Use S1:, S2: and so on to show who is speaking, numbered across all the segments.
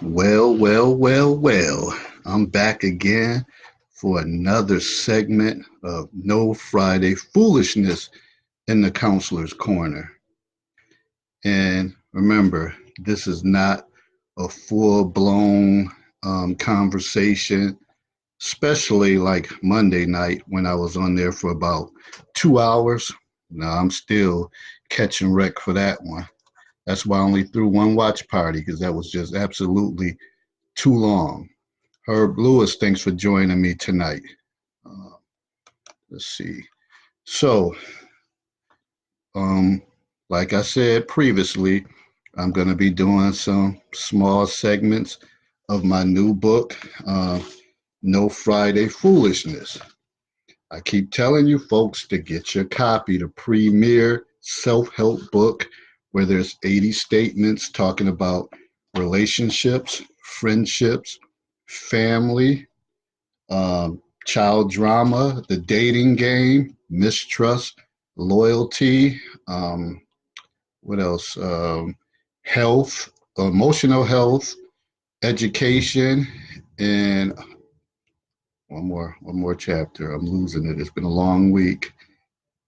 S1: Well. I'm back again for another segment of No Friday Foolishness in the Counselor's Corner. And remember, this is not a full blown conversation, especially like Monday night when I was on there for about 2 hours. Now I'm still catching wreck for that one. That's why I only threw one watch party because that was just absolutely too long. Herb Lewis, thanks for joining me tonight. Uh, let's see. So, um, like I said previously, I'm going to be doing some small segments of my new book, No Friday Foolishness. I keep telling you folks to get your copy, the premier self help book where there's 80 statements talking about relationships, friendships, family, child drama, the dating game, mistrust, loyalty, um, what else? Health, emotional health, education, and one more chapter. I'm losing it. It's been a long week.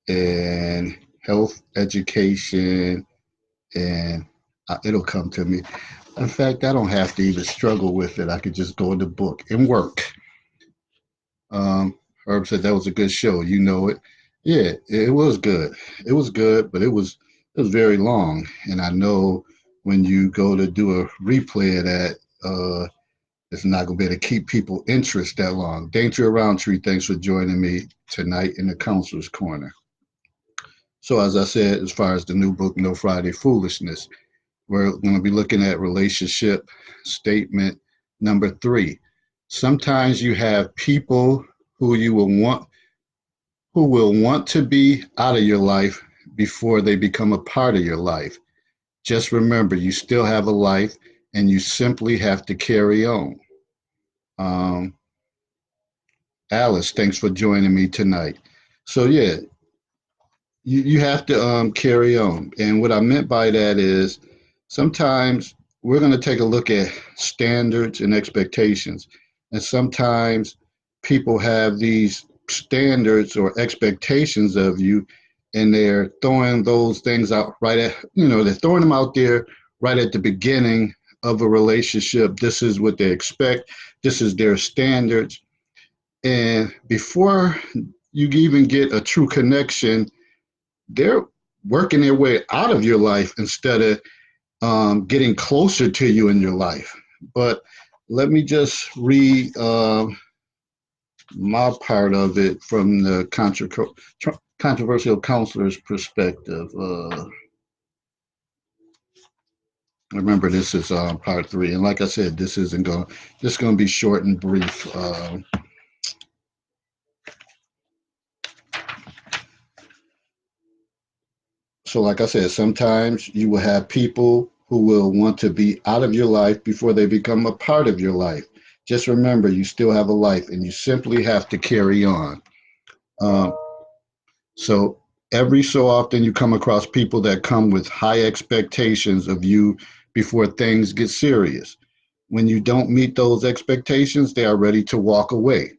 S1: And health, education, and it'll come to me. In fact, I don't have to even struggle with it. I could just go in the book and work. Um, Herb said that was a good show. You know it. Yeah, it was good. It was good, but it was very long. And I know when you go to do a replay of that, it's not gonna be able to keep people interest that long. Danger Roundtree, thanks for joining me tonight in the counselor's corner. So as I said, as far as the new book, No Friday Foolishness, we're going to be looking at relationship statement number 3. Sometimes you have people who you will want who will want to be out of your life before they become a part of your life. Just remember, you still have a life and you simply have to carry on. Um, Alice, thanks for joining me tonight. So, yeah, you have to carry on. And what I meant by that is sometimes we're going to take a look at standards and expectations. And sometimes people have these standards or expectations of you, and they're throwing those things out right at, they're throwing them out there right at the beginning of a relationship. This is what they expect, this is their standards. And before you even get a true connection, they're working their way out of your life instead of getting closer to you in your life. But let me just read my part of it from the controversial counselor's perspective. Remember, this is part 3, and like I said, this isn't going. This is going to be short and brief. So, like I said, sometimes you will have people who will want to be out of your life before they become a part of your life. Just remember, you still have a life and you simply have to carry on. Um, so, every so often, you come across people that come with high expectations of you before things get serious. When you don't meet those expectations, they are ready to walk away.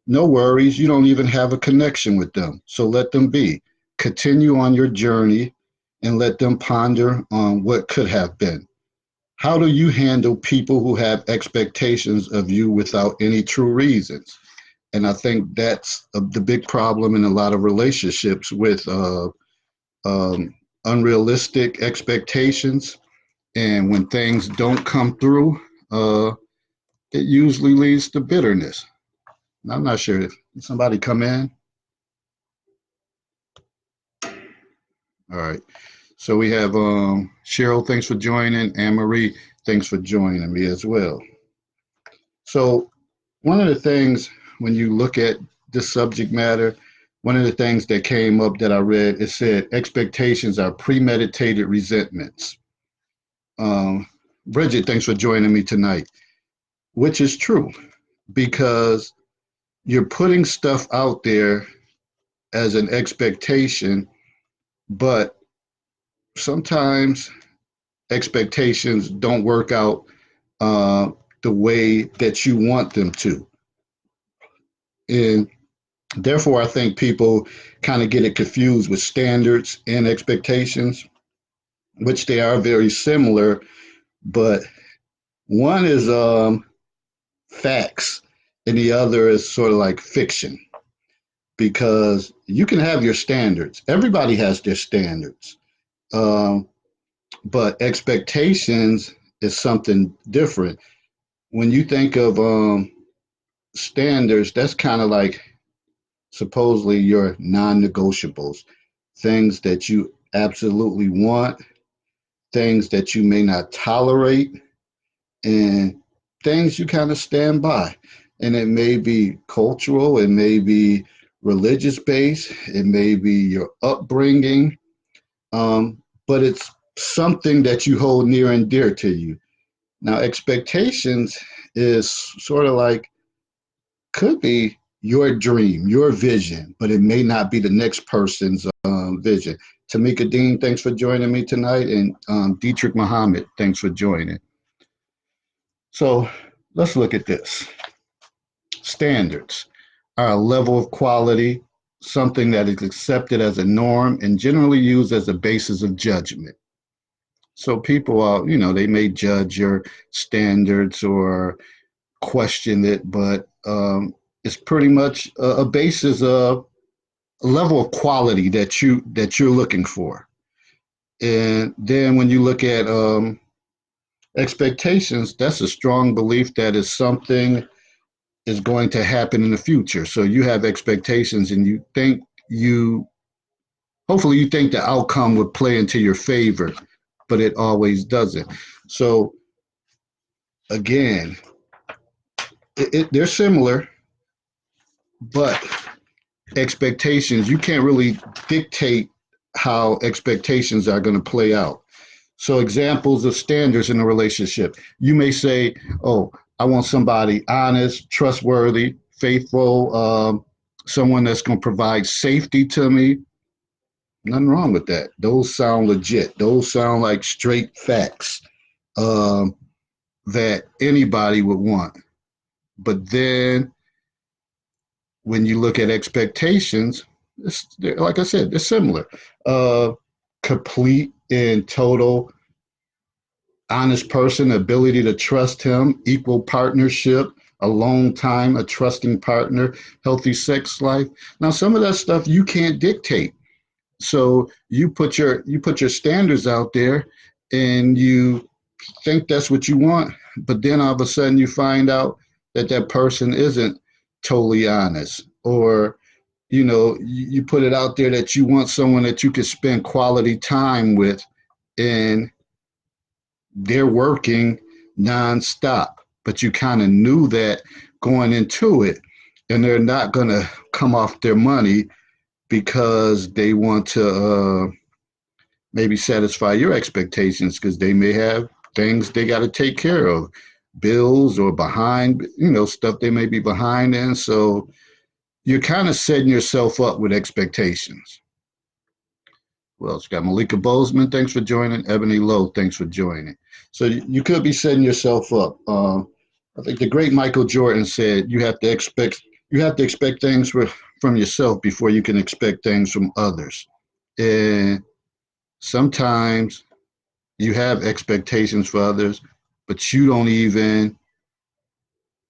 S1: No worries, you don't even have a connection with them, so let them be. Continue on your journey and let them ponder on what could have been. How do you handle people who have expectations of you without any true reasons? And I think that's the big problem in a lot of relationships with um, unrealistic expectations. And when things don't come through, it usually leads to bitterness. I'm not sure if somebody come in. All right. So we have Cheryl, thanks for joining. Anne Marie, thanks for joining me as well. So one of the things when you look at this subject matter, one of the things that came up that I read, it said expectations are premeditated resentments. Um, Bridget, thanks for joining me tonight, which is true because you're putting stuff out there as an expectation, but sometimes expectations don't work out uh, the way that you want them to. And therefore, I think people kind of get it confused with standards and expectations, which they are very similar, but one is facts and the other is sort of like fiction, because you can have your standards. Everybody has their standards. Um, but expectations is something different. When you think of standards, that's kind of like supposedly your non-negotiables, things that you absolutely want, things that you may not tolerate, and things you kind of stand by. And it may be cultural, it may be religious based, it may be your upbringing, but it's something that you hold near and dear to you. Now, expectations is sort of like, could be your dream, your vision, but it may not be the next person's vision. Tamika Dean, thanks for joining me tonight, and Dietrich Muhammad, thanks for joining. So let's look at this. Standards are a level of quality, something that is accepted as a norm and generally used as a basis of judgment. So people are, they may judge your standards or question it, but it's pretty much a basis of a level of quality that you're looking for. And then when you look at expectations, that's a strong belief that is something is going to happen in the future. So you have expectations and hopefully you think the outcome would play into your favor, but it always doesn't. So again, they're similar, but expectations, you can't really dictate how expectations are going to play out. So examples of standards in a relationship, you may say, oh, I want somebody honest, trustworthy, faithful, someone that's going to provide safety to me. Nothing wrong with that. Those sound legit. Those sound like straight facts um, that anybody would want. But then when you look at expectations, like I said, they're similar. Uh, Complete and total honest person, ability to trust him, equal partnership, a long time, a trusting partner, healthy sex life. Now, some of that stuff you can't dictate. So you put your standards out there, and you think that's what you want, but then all of a sudden you find out that that person isn't totally honest, or you put it out there that you want someone that you could spend quality time with, and they're working nonstop, but you kind of knew that going into it, and they're not going to come off their money because they want to maybe satisfy your expectations, because they may have things they got to take care of, bills or behind, stuff they may be behind in. So you're kind of setting yourself up with expectations. Well, it's got Malika Bozeman, thanks for joining. Ebony Lowe, thanks for joining. So you could be setting yourself up. I think the great Michael Jordan said you have to expect things from yourself before you can expect things from others. And sometimes you have expectations for others, but you don't even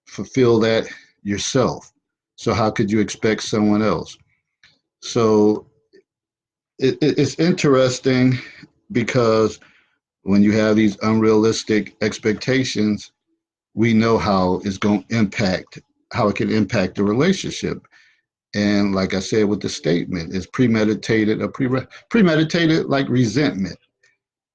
S1: fulfill that yourself. So how could you expect someone else? So it's interesting, because when you have these unrealistic expectations, we know how it can impact the relationship. And like I said with the statement, it's premeditated or premeditated like resentment,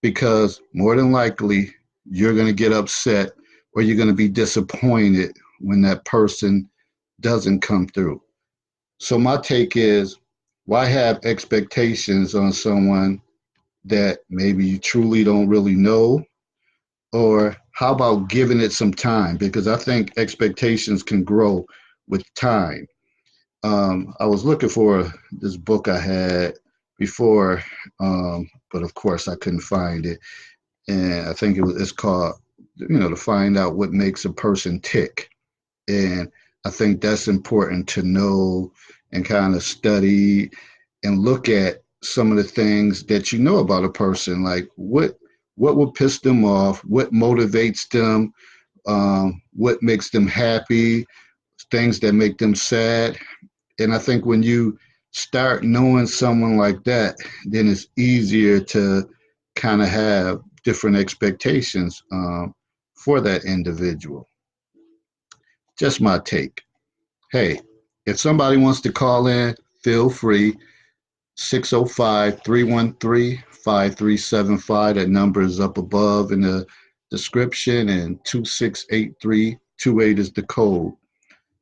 S1: because more than likely you're going to get upset or you're going to be disappointed when that person doesn't come through. So my take is, why have expectations on someone that maybe you truly don't really know? Or how about giving it some time? Because I think expectations can grow with time. I was looking for this book I had before, but of course I couldn't find it. And I think it's called to find out what makes a person tick. And I think that's important to know and kind of study and look at some of the things that you know about a person, like what will piss them off, what motivates them, what makes them happy, things that make them sad. And I think when you start knowing someone like that, then it's easier to kind of have different expectations for that individual. Just my take. Hey, if somebody wants to call in, feel free. 605-313-5375. That number is up above in the description, and 268328 is the code.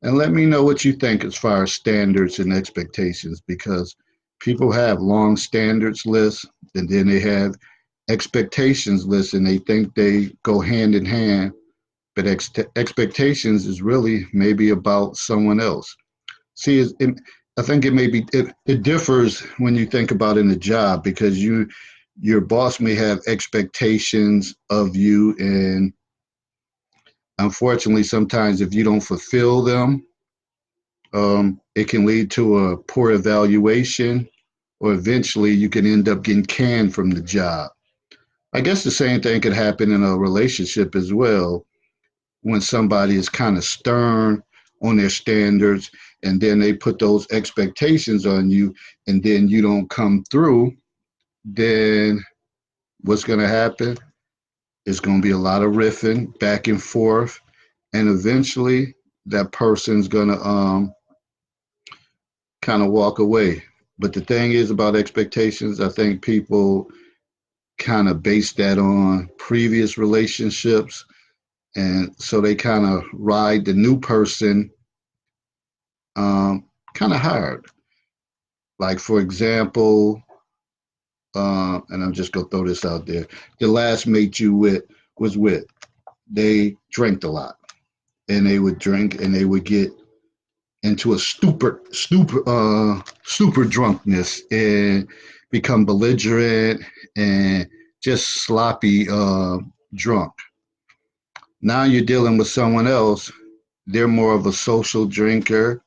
S1: And let me know what you think as far as standards and expectations, because people have long standards lists and then they have expectations lists, and they think they go hand in hand, but expectations is really maybe about someone else. See, I think it differs when you think about in a job, because your boss may have expectations of you, and unfortunately, sometimes if you don't fulfill them, it can lead to a poor evaluation, or eventually you can end up getting canned from the job. I guess the same thing could happen in a relationship as well, when somebody is kind of stern on their standards, and then they put those expectations on you, and then you don't come through. Then what's going to happen? It's going to be a lot of riffing back and forth, and eventually that person's going to kind of walk away. But the thing is about expectations, I think people kind of base that on previous relationships, and so they kind of ride the new person kind of hard. Like, for example, and I'm just gonna throw this out there: the last mate you was with, they drank a lot, and they would drink, and they would get into a super drunkenness, and become belligerent and just sloppy drunk. Now you're dealing with someone else. They're more of a social drinker.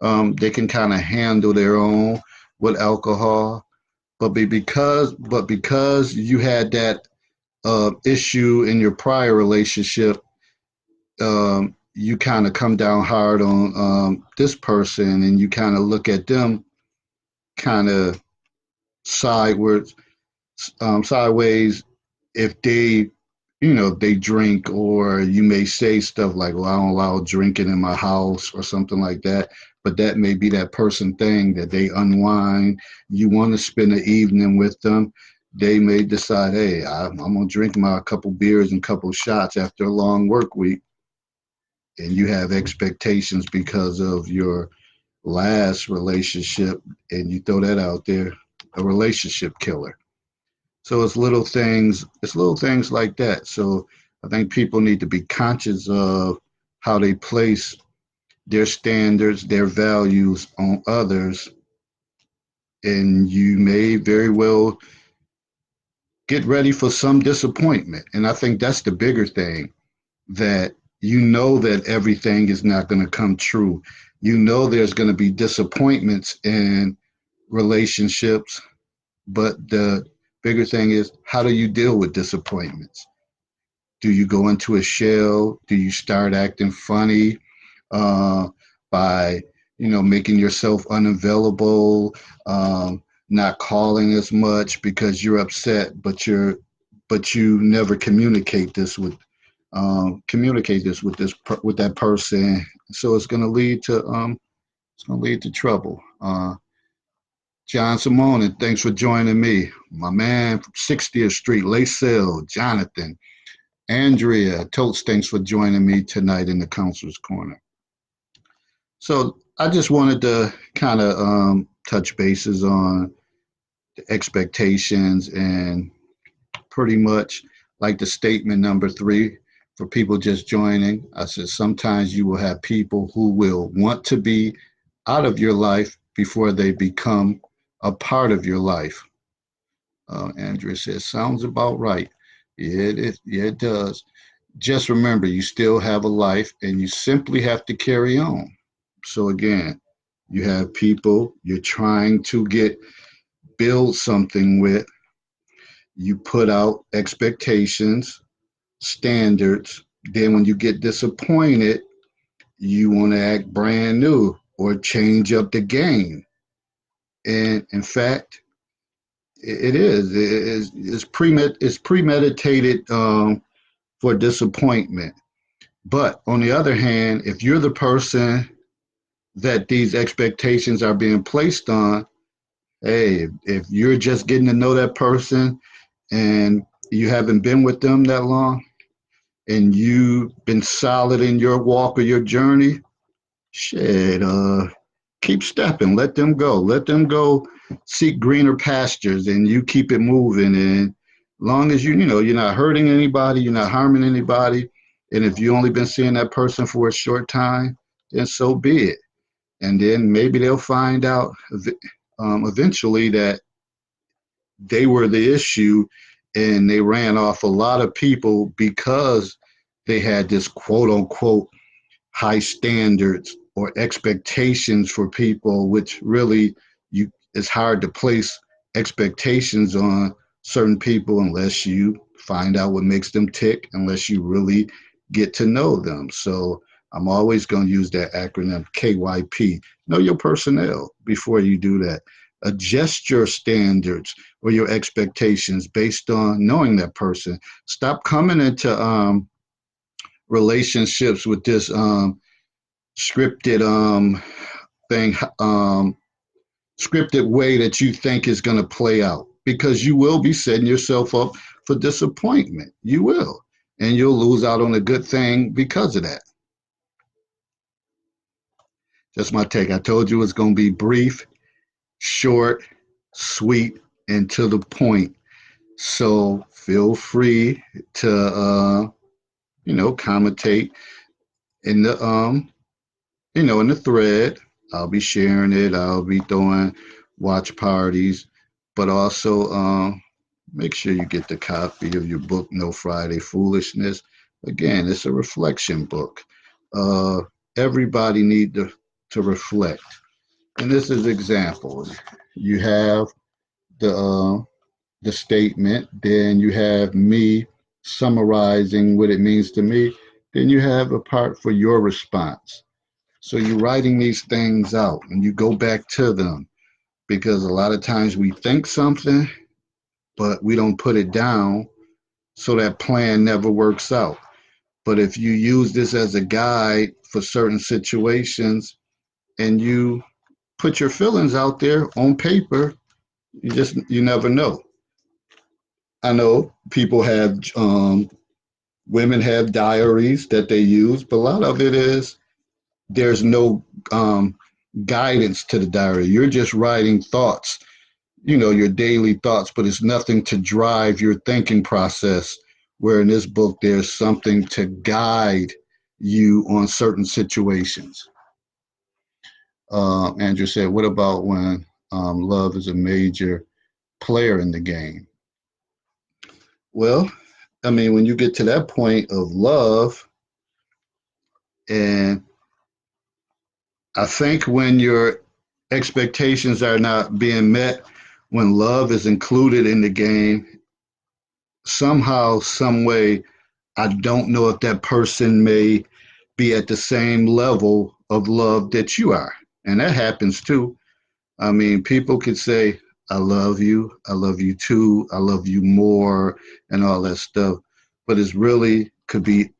S1: They can kind of handle their own with alcohol, but because you had that issue in your prior relationship, you kind of come down hard on this person, and you kind of look at them kind of sideways, sideways, if they drink, or you may say stuff like, well, I don't allow drinking in my house or something like that. But that may be that person thing that they unwind. You want to spend the evening with them. They may decide, hey, I'm going to drink my couple beers and couple shots after a long work week. And you have expectations because of your last relationship, and you throw that out there, a relationship killer. So it's little things like that. So I think people need to be conscious of how they place their standards, their values on others, and you may very well get ready for some disappointment. And I think that's the bigger thing, that you know that everything is not going to come true. You know there's going to be disappointments in relationships, but the bigger thing is, how do you deal with disappointments? Do you go into a shell? Do you start acting funny uh, by making yourself unavailable, not calling as much because you're upset, but you never communicate this with with that person, so it's going to lead to trouble. John Simone, and thanks for joining me. My man from 60th Street, Lacelle, Jonathan, Andrea, Totes, thanks for joining me tonight in the Counselor's Corner. So I just wanted to kind of touch bases on the expectations, and pretty much like the statement number 3 for people just joining. I said sometimes you will have people who will want to be out of your life before they become a part of your life. Andrea says, sounds about right. Yeah, it is. Yeah, it does. just remember you still have a life and you simply have to carry on. So again, you have people you're trying to get build something with, you put out expectations, standards, then when you get disappointed, you want to act brand new or change up the game. And in fact, it's premeditated for disappointment. But on the other hand, if you're the person that these expectations are being placed on, hey, if you're just getting to know that person and you haven't been with them that long and you've been solid in your walk or your journey, shit, keep stepping, let them go seek greener pastures and you keep it moving. And long as you're not hurting anybody, you're not harming anybody, and if you only been seeing that person for a short time, then so be it. And then maybe they'll find out eventually that they were the issue and they ran off a lot of people because they had this quote unquote high standards or expectations for people, which really you it's hard to place expectations on certain people unless you find out what makes them tick, unless you really get to know them. So I'm always going to use that acronym KYP. Know your personnel before you do that. Adjust your standards or your expectations based on knowing that person. Stop coming into relationships with this scripted thing, scripted way that you think is going to play out, because you will be setting yourself up for disappointment. You will, and you'll lose out on a good thing because of that. That's my take. I told you it's going to be brief, short, sweet, and to the point. So feel free to commentate in the in the thread. I'll be sharing it. I'll be throwing watch parties, but also make sure you get the copy of your book, No Friday Foolishness. Again, it's a reflection book. Uh, Everybody need to reflect, and this is examples. You have the the statement, then you have me summarizing what it means to me, then you have a part for your response. So you're writing these things out and you go back to them, because a lot of times we think something, but we don't put it down. So that plan never works out. But if you use this as a guide for certain situations and you put your feelings out there on paper, you never know. I know people have, women have diaries that they use, but a lot of it is there's no guidance to the diary. You're just writing thoughts, your daily thoughts, but it's nothing to drive your thinking process. Where in this book, there's something to guide you on certain situations. Andrew said, what about when love is a major player in the game? Well, I mean, when you get to that point of love, and I think when your expectations are not being met, when love is included in the game, somehow, some way, I don't know if that person may be at the same level of love that you are. And that happens too. I mean, people could say, I love you too, I love you more, and all that stuff. But it's really could be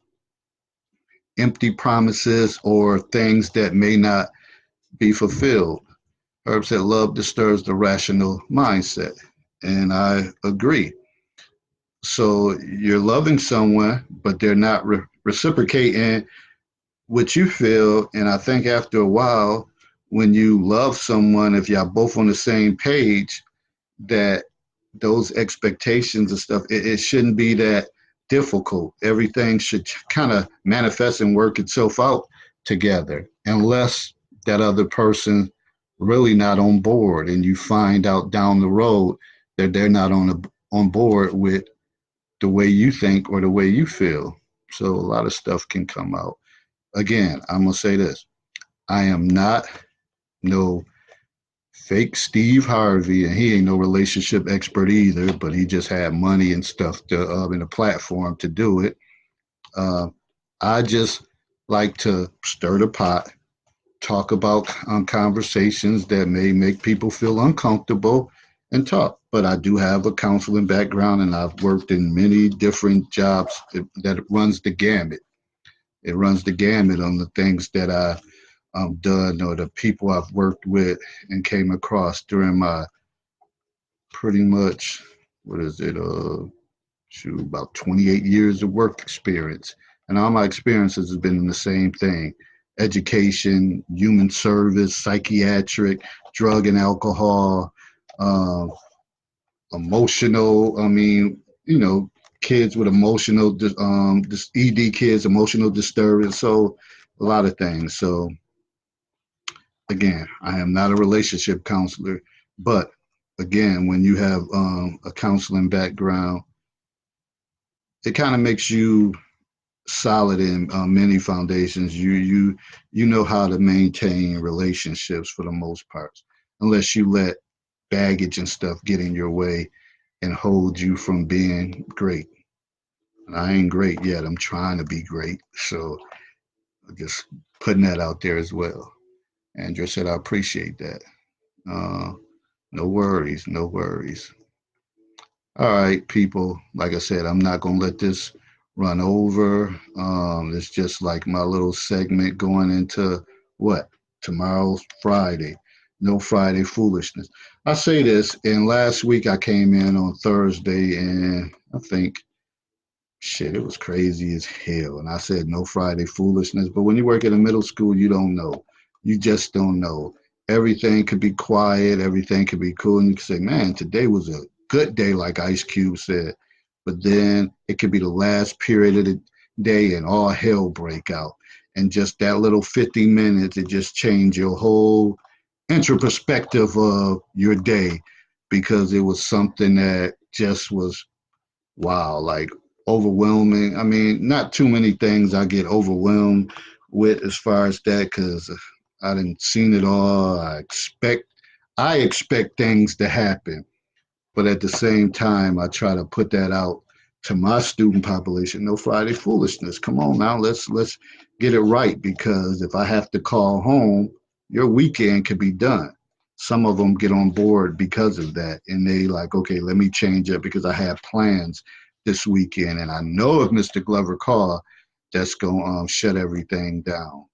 S1: empty promises or things that may not be fulfilled. Herb said, love disturbs the rational mindset. And I agree. So you're loving someone, but they're not reciprocating what you feel. And I think after a while, when you love someone, if y'all both on the same page, that those expectations and stuff, it shouldn't be that difficult. Everything should kind of manifest and work itself out together, unless that other person really not on board and you find out down the road that they're not on board with the way you think or the way you feel. So a lot of stuff can come out. Again, I'm gonna say this: I am not no fake Steve Harvey, and he ain't no relationship expert either. But he just had money and stuff to and a platform to do it. Uh, I just like to stir the pot, talk about conversations that may make people feel uncomfortable, and talk. But I do have a counseling background, and I've worked in many different jobs that runs the gamut. It runs the gamut on the things that I've done or the people I've worked with and came across during my pretty much, what is it, shoot, about 28 years of work experience. And all my experiences has been in the same thing: education, human service, psychiatric, drug and alcohol, uh, emotional. I mean, you know, kids with emotional, this ED kids, emotional disturbance. So a lot of things. So again, I am not a relationship counselor, but again, when you have a counseling background, it kind of makes you solid in many foundations. You know how to maintain relationships for the most part, unless you let baggage and stuff get in your way and hold you from being great. And I ain't great yet. I'm trying to be great. So just putting that out there as well. Andrew said I appreciate that. Uh, no worries, no worries. All right, people. Like I said, I'm not gonna let this run over. It's just like my little segment going into what? Tomorrow's Friday. No Friday foolishness. I say this, and last week I came in on Thursday, and I think shit, it was crazy as hell. And I said no Friday foolishness. But when you work in a middle school, you don't know. You just don't know. Everything could be quiet, everything could be cool. And you can say, man, today was a good day, like Ice Cube said. But then it could be the last period of the day and all hell break out. And just that little 50 minutes, it just changed your whole introspective of your day because it was something that just was wow, like overwhelming. I mean, not too many things I get overwhelmed with as far as that because I didn't seen it all. I expect things to happen, but at the same time, I try to put that out to my student population. No Friday foolishness. Come on now, let's get it right because if I have to call home, your weekend could be done. Some of them get on board because of that, and they like, okay, let me change it because I have plans this weekend, and I know if Mr. Glover call, that's gonna shut everything down.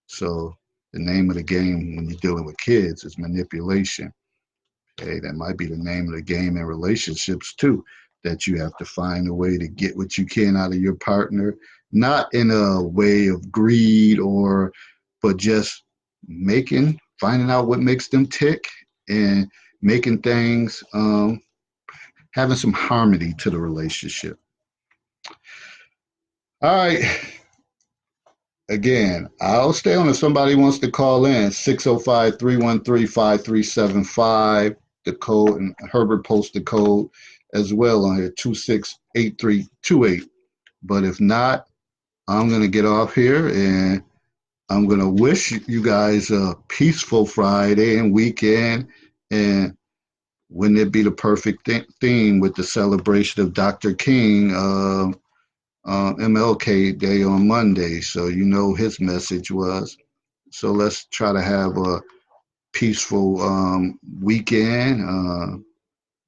S1: So the name of the game when you're dealing with kids is manipulation. Hey, that might be the name of the game in relationships too, that you have to find a way to get what you can out of your partner, not in a way of greed or, but just finding out what makes them tick and making things, having some harmony to the relationship. All right. Again, I'll stay on if somebody wants to call in 605-313-5375. The code, and Herbert post the code as well on here 268328. But if not, I'm going to get off here and I'm going to wish you guys a peaceful Friday and weekend. And wouldn't it be the perfect theme with the celebration of Dr. King MLK Day on Monday? So you know his message was. So let's try to have a peaceful weekend.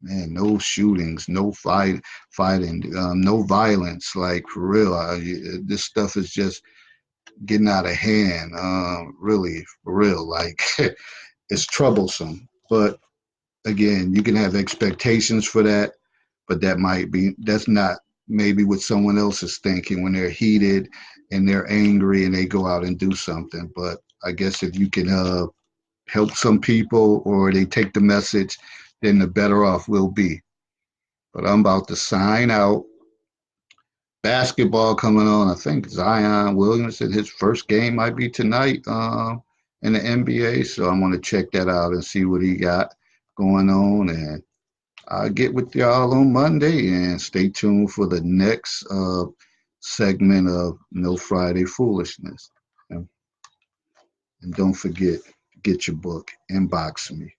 S1: Man, no shootings, no fighting, no violence. Like for real, this stuff is just getting out of hand. Really, for real, like it's troublesome. But again, you can have expectations for that, but that's not maybe what someone else is thinking when they're heated and they're angry and they go out and do something. But I guess if you can help some people or they take the message, then the better off we'll be. But I'm about to sign out. Basketball coming on. I think Zion Williamson, his first game might be tonight in the NBA. So I'm going to check that out and see what he got going on. And I'll get with y'all on Monday and stay tuned for the next segment of No Friday Foolishness. And, and don't forget, get your book, inbox me.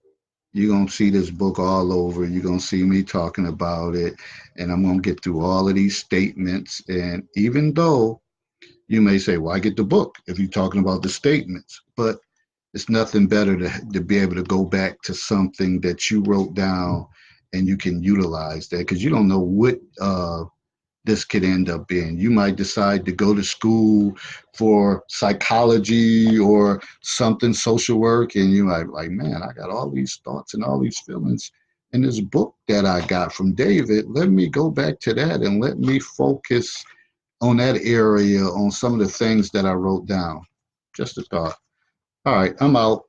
S1: You're going to see this book all over. You're going to see me talking about it. And I'm going to get through all of these statements. And even though you may say, well, I get the book if you're talking about the statements, but it's nothing better to be able to go back to something that you wrote down and you can utilize that because you don't know what this could end up being. You might decide to go to school for psychology or something, social work, and you might like, man, I got all these thoughts and all these feelings in this book that I got from David. Let me go back to that and let me focus on that area, on some of the things that I wrote down. Just a thought. All right, I'm out.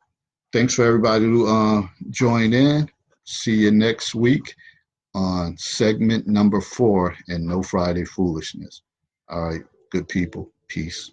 S1: Thanks for everybody who joined in. See you next week on segment number 4 in No Friday Foolishness. All right, good people. Peace.